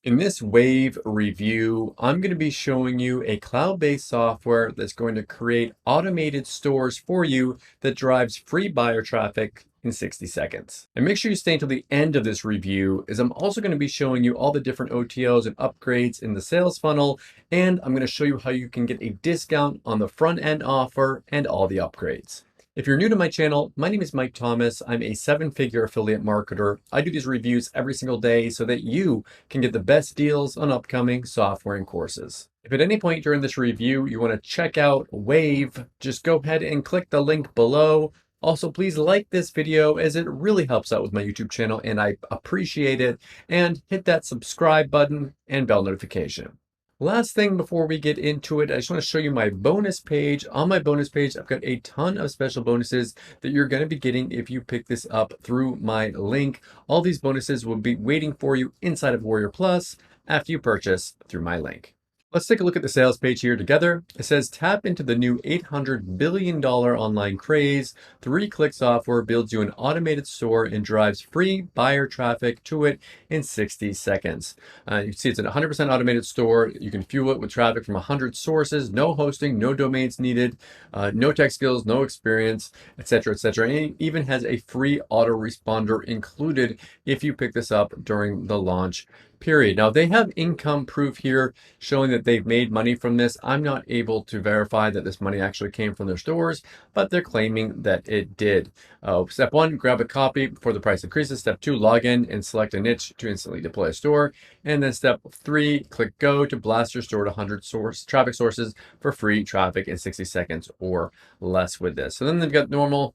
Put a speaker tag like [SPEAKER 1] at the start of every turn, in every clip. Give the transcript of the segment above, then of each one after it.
[SPEAKER 1] In this Wave review, I'm going to be showing you a cloud-based software that's going to create automated stores for you that drives free buyer traffic in 60 seconds. And make sure you stay until the end of this review, as I'm also going to be showing you all the different OTOs and upgrades in the sales funnel, and I'm going to show you how you can get a discount on the front end offer and all the upgrades. If you're new to my channel, my name is Mike Thomas. I'm a seven-figure affiliate marketer. I do these reviews every single day so that you can get the best deals on upcoming software and courses. If at any point during this review you want to check out Wave, just go ahead and click the link below. Also, please like this video as it really helps out with my YouTube channel and I appreciate it. And hit that subscribe button and bell notification. Last thing before we get into it, I just want to show you my bonus page. On my bonus page, I've got a ton of special bonuses that you're going to be getting if you pick this up through my link. All these bonuses will be waiting for you inside of Warrior Plus after you purchase through my link. Let's take a look at the sales page here together. It says tap into the new $800 billion online craze. 3-click software builds you an automated store and drives free buyer traffic to it in 60 seconds. You can see it's a 100% automated store. You can fuel it with traffic from 100 sources, no hosting, no domains needed, no tech skills, no experience, etc., etc. And it even has a free autoresponder included if you pick this up during the launch period. Now they have income proof here showing that they've made money from this. I'm not able to verify that this money actually came from their stores, but they're claiming that it did. Step 1, grab a copy before the price increases. Step 2, log in and select a niche to instantly deploy a store. And then step 3, click go to blast your store to 100 traffic sources for free traffic in 60 seconds or less with this. So then they've got normal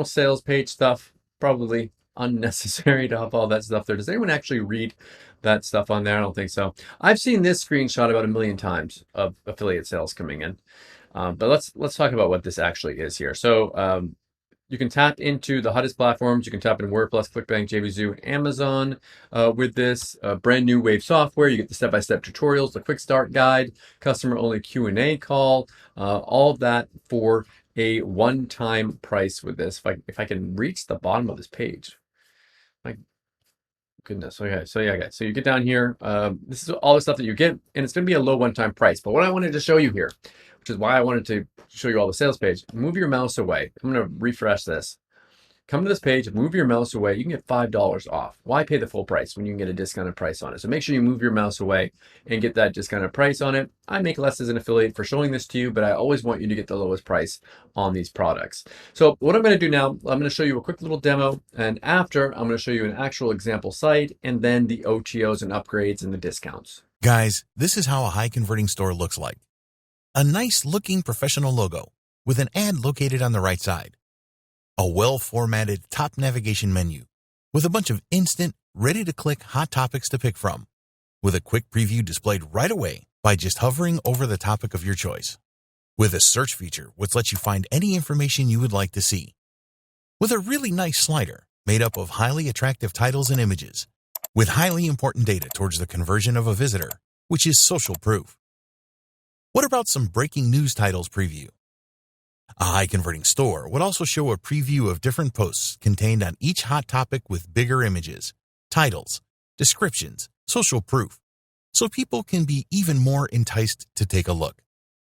[SPEAKER 1] sales page stuff, probably unnecessary to have all that stuff there. Does anyone actually read that stuff on there? I don't think so. I've seen this screenshot about 1,000,000 times of affiliate sales coming in. But let's talk about what this actually is here. So you can tap into the hottest platforms. You can tap into WordPress, ClickBank, JVZoo, Amazon with this brand new Wave software. You get the step-by-step tutorials, the quick start guide, customer-only Q&A call, all of that for a one-time price with this. If I can reach the bottom of this page. My goodness. Okay. So yeah, guys. So you get down here. This is all the stuff that you get, and it's going to be a low one-time price. But what I wanted to show you here, which is why I wanted to show you all the sales page, move your mouse away. I'm going to refresh this. Come to this page, move your mouse away. You can get $5 off. Why pay the full price when you can get a discounted price on it? So make sure you move your mouse away and get that discounted price on it. I make less as an affiliate for showing this to you, but I always want you to get the lowest price on these products. So what I'm going to do now, I'm going to show you a quick little demo, and after I'm going to show you an actual example site and then the OTOs and upgrades and the discounts.
[SPEAKER 2] Guys, this is how a high converting store looks like. A nice looking professional logo with an ad located on the right side. A well-formatted top navigation menu with a bunch of instant, ready-to-click hot topics to pick from, with a quick preview displayed right away by just hovering over the topic of your choice, with a search feature which lets you find any information you would like to see, with a really nice slider made up of highly attractive titles and images, with highly important data towards the conversion of a visitor, which is social proof. What about some breaking news titles preview? A high-converting store would also show a preview of different posts contained on each hot topic with bigger images, titles, descriptions, social proof, so people can be even more enticed to take a look.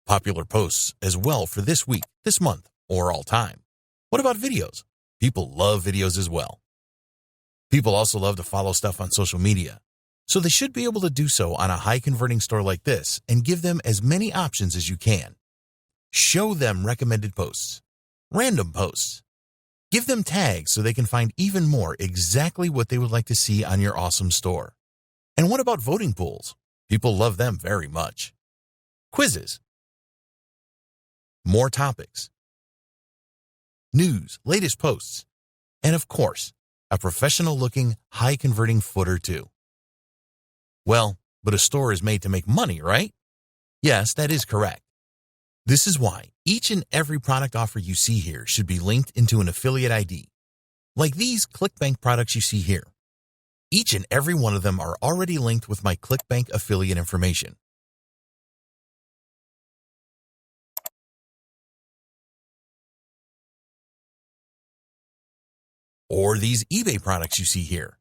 [SPEAKER 2] Popular posts as well for this week, this month, or all time. What about videos? People love videos as well. People also love to follow stuff on social media, so they should be able to do so on a high-converting store like this and give them as many options as you can. Show them recommended posts, random posts. Give them tags so they can find even more exactly what they would like to see on your awesome store. And what about voting pools? People love them very much. Quizzes. More topics. News, latest posts. And of course, a professional-looking, high-converting footer too. Well, but a store is made to make money, right? Yes, that is correct. This is why each and every product offer you see here should be linked into an affiliate ID. Like these ClickBank products you see here. Each and every one of them are already linked with my ClickBank affiliate information. Or these eBay products you see here.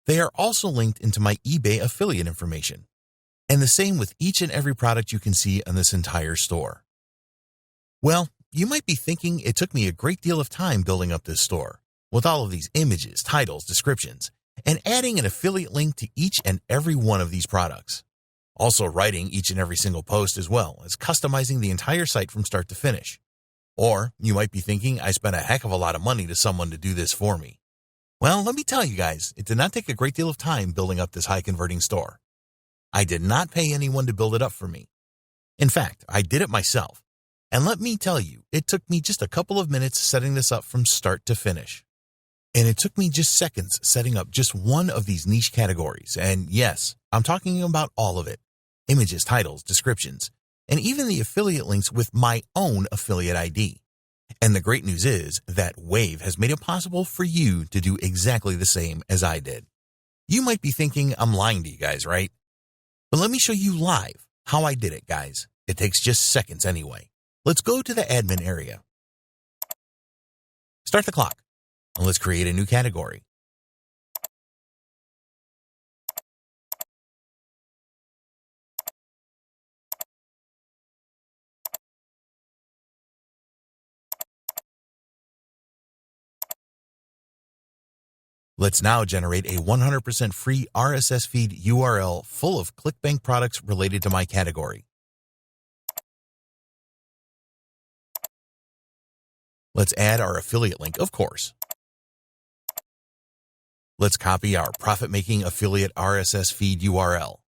[SPEAKER 2] They are also linked into my eBay affiliate information. And the same with each and every product you can see on this entire store. Well, you might be thinking it took me a great deal of time building up this store, with all of these images, titles, descriptions, and adding an affiliate link to each and every one of these products. Also writing each and every single post, as well as customizing the entire site from start to finish. Or you might be thinking I spent a heck of a lot of money to someone to do this for me. Well, let me tell you guys, it did not take a great deal of time building up this high converting store. I did not pay anyone to build it up for me. In fact, I did it myself. And let me tell you, it took me just a couple of minutes setting this up from start to finish. And it took me just seconds setting up just one of these niche categories. And yes, I'm talking about all of it. Images, titles, descriptions, and even the affiliate links with my own affiliate ID. And the great news is that Wave has made it possible for you to do exactly the same as I did. You might be thinking I'm lying to you guys, right? But let me show you live how I did it, guys. It takes just seconds anyway. Let's go to the admin area. Start the clock, and let's create a new category. Let's now generate a 100% free RSS feed URL full of ClickBank products related to my category. Let's add our affiliate link, of course. Let's copy our profit-making affiliate RSS feed URL.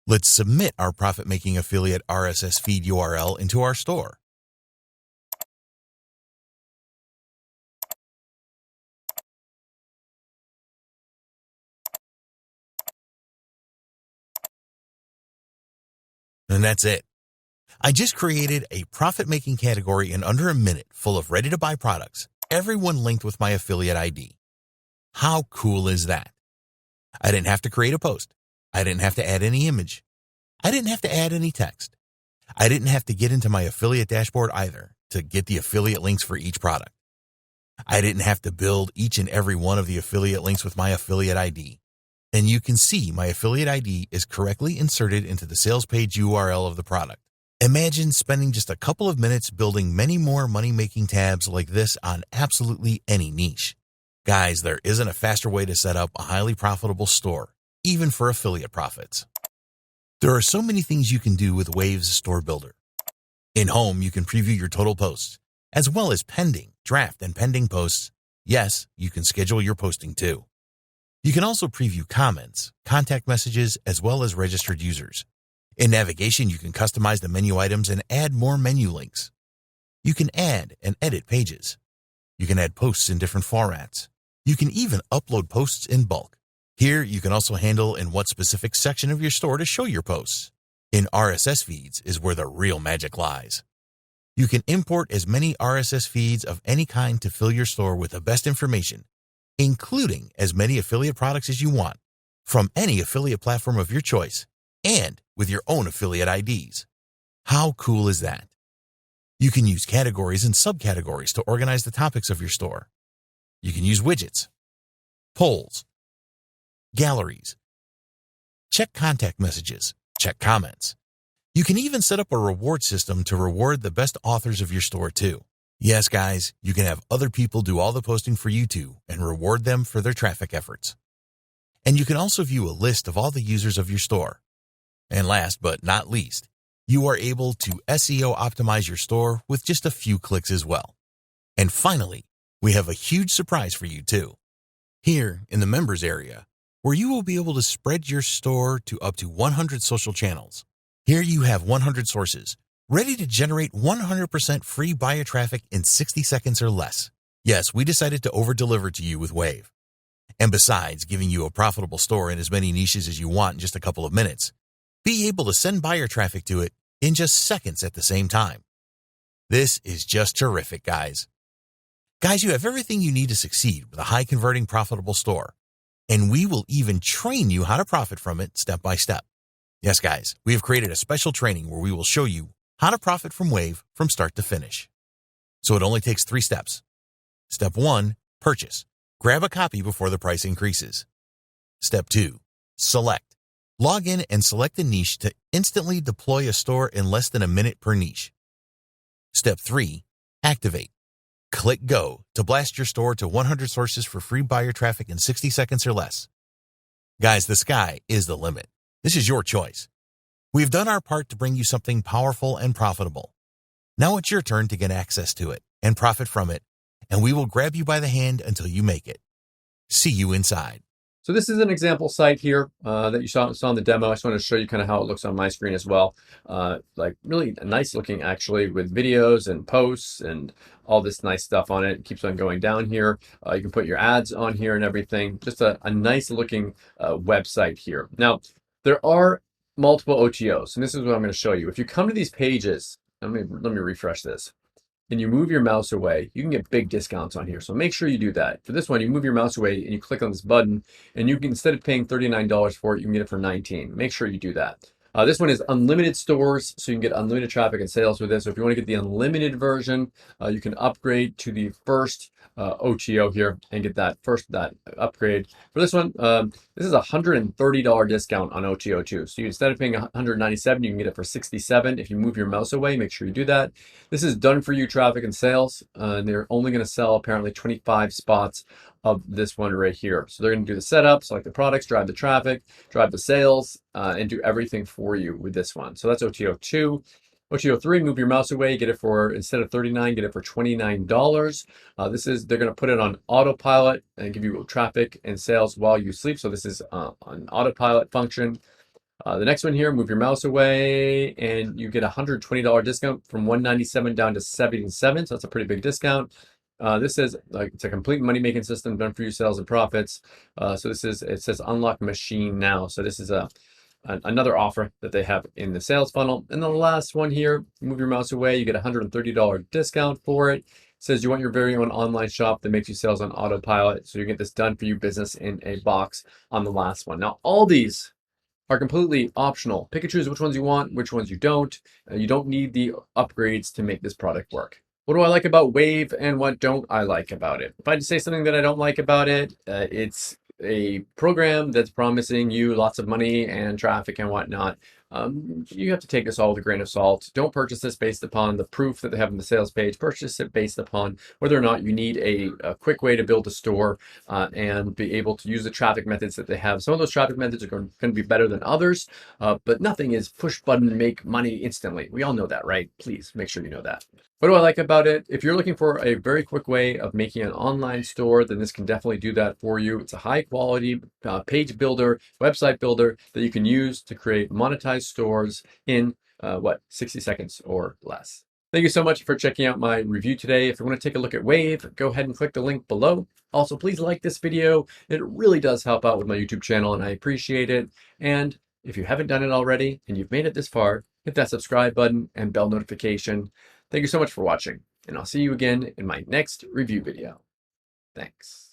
[SPEAKER 2] Let's submit our profit-making affiliate RSS feed URL into our store. And that's it. I just created a profit-making category in under a minute full of ready-to-buy products, everyone linked with my affiliate ID. How cool is that? I didn't have to create a post. I didn't have to add any image. I didn't have to add any text. I didn't have to get into my affiliate dashboard either to get the affiliate links for each product. I didn't have to build each and every one of the affiliate links with my affiliate ID. And you can see my affiliate ID is correctly inserted into the sales page URL of the product. Imagine spending just a couple of minutes building many more money-making tabs like this on absolutely any niche. Guys, there isn't a faster way to set up a highly profitable store, even for affiliate profits. There are so many things you can do with Wave's Store Builder. In Home, you can preview your total posts, as well as pending, draft, and pending posts. Yes, you can schedule your posting too. You can also preview comments, contact messages, as well as registered users. In navigation, you can customize the menu items and add more menu links. You can add and edit pages. You can add posts in different formats. You can even upload posts in bulk. Here, you can also handle in what specific section of your store to show your posts. In RSS feeds is where the real magic lies. You can import as many RSS feeds of any kind to fill your store with the best information, including as many affiliate products as you want, from any affiliate platform of your choice, and with your own affiliate IDs. How cool is that? You can use categories and subcategories to organize the topics of your store. You can use widgets, polls, galleries, check contact messages, check comments. You can even set up a reward system to reward the best authors of your store too. Yes, guys, you can have other people do all the posting for you too and reward them for their traffic efforts. And you can also view a list of all the users of your store. And last but not least, you are able to SEO optimize your store with just a few clicks as well. And finally, we have a huge surprise for you too. Here in the members area, where you will be able to spread your store to up to 100 social channels. Here you have 100 sources, ready to generate 100% free buyer traffic in 60 seconds or less. Yes, we decided to over-deliver to you with Wave. And besides giving you a profitable store in as many niches as you want in just a couple of minutes, be able to send buyer traffic to it in just seconds at the same time. This is just terrific, guys. Guys, you have everything you need to succeed with a high-converting profitable store. And we will even train you how to profit from it step by step. Yes, guys, we have created a special training where we will show you how to profit from Wave from start to finish. So it only takes 3 steps. Step 1, purchase. Grab a copy before the price increases. Step 2. Select. Log in and select a niche to instantly deploy a store in less than a minute per niche. Step 3. Activate. Click Go to blast your store to 100 sources for free buyer traffic in 60 seconds or less. Guys, the sky is the limit. This is your choice. We've done our part to bring you something powerful and profitable. Now it's your turn to get access to it and profit from it, and we will grab you by the hand until you make it. See you inside.
[SPEAKER 1] So this is an example site here that you saw in the demo. I just want to show you kind of how it looks on my screen as well. Like really nice looking actually, with videos and posts and all this nice stuff on it. It keeps on going down here. You can put your ads on here and everything. Just a nice looking website here. Now, there are multiple OTOs, and this is what I'm going to show you. If you come to these pages, let me refresh this, and you move your mouse away, you can get big discounts on here. So make sure you do that. For this one, you move your mouse away and you click on this button, and you can, instead of paying $39 for it, you can get it for $19. Make sure you do that. This one is unlimited stores, so you can get unlimited traffic and sales with this. So if you want to get the unlimited version, you can upgrade to the first OTO here and get that upgrade. For this one, this is a $130 discount on OTO 2. So instead of paying $197, you can get it for $67. If you move your mouse away, make sure you do that. This is done for you traffic and sales. And they're only going to sell apparently 25 spots of this one right here. So they're going to do the setup, select the products, drive the traffic, drive the sales, and do everything for you with this one. So that's OTO 2. OTO 3, move your mouse away, get it for, instead of $39, get it for $29. They're going to put it on autopilot and give you traffic and sales while you sleep. So this is an autopilot function. The next one here, move your mouse away and you get a $120 discount from $197 down to $77. So that's a pretty big discount. This is it's a complete money-making system done for you, sales and profits. So it says unlock machine now. So this is another offer that they have in the sales funnel. And the last one here, move your mouse away, you get a $130 discount for it. It says you want your very own online shop that makes you sales on autopilot. So you get this done for you business in a box on the last one. Now, all these are completely optional. Pick and choose which ones you want, which ones you don't. You don't need the upgrades to make this product work. What do I like about Wave and what don't I like about it? If I had to say something that I don't like about it, it's a program that's promising you lots of money and traffic and whatnot. You have to take this all with a grain of salt. Don't purchase this based upon the proof that they have on the sales page. Purchase it based upon whether or not you need a quick way to build a store and be able to use the traffic methods that they have. Some of those traffic methods are going to be better than others, but nothing is push button, make money instantly. We all know that, right? Please make sure you know that. What do I like about it? If you're looking for a very quick way of making an online store, then this can definitely do that for you. It's a high quality page builder, website builder that you can use to create monetized stores in 60 seconds or less. Thank you so much for checking out my review today. If you want to take a look at Wave, go ahead and click the link below. Also, please like this video. It really does help out with my YouTube channel and I appreciate it. And if you haven't done it already and you've made it this far, hit that subscribe button and bell notification. Thank you so much for watching, and I'll see you again in my next review video. Thanks.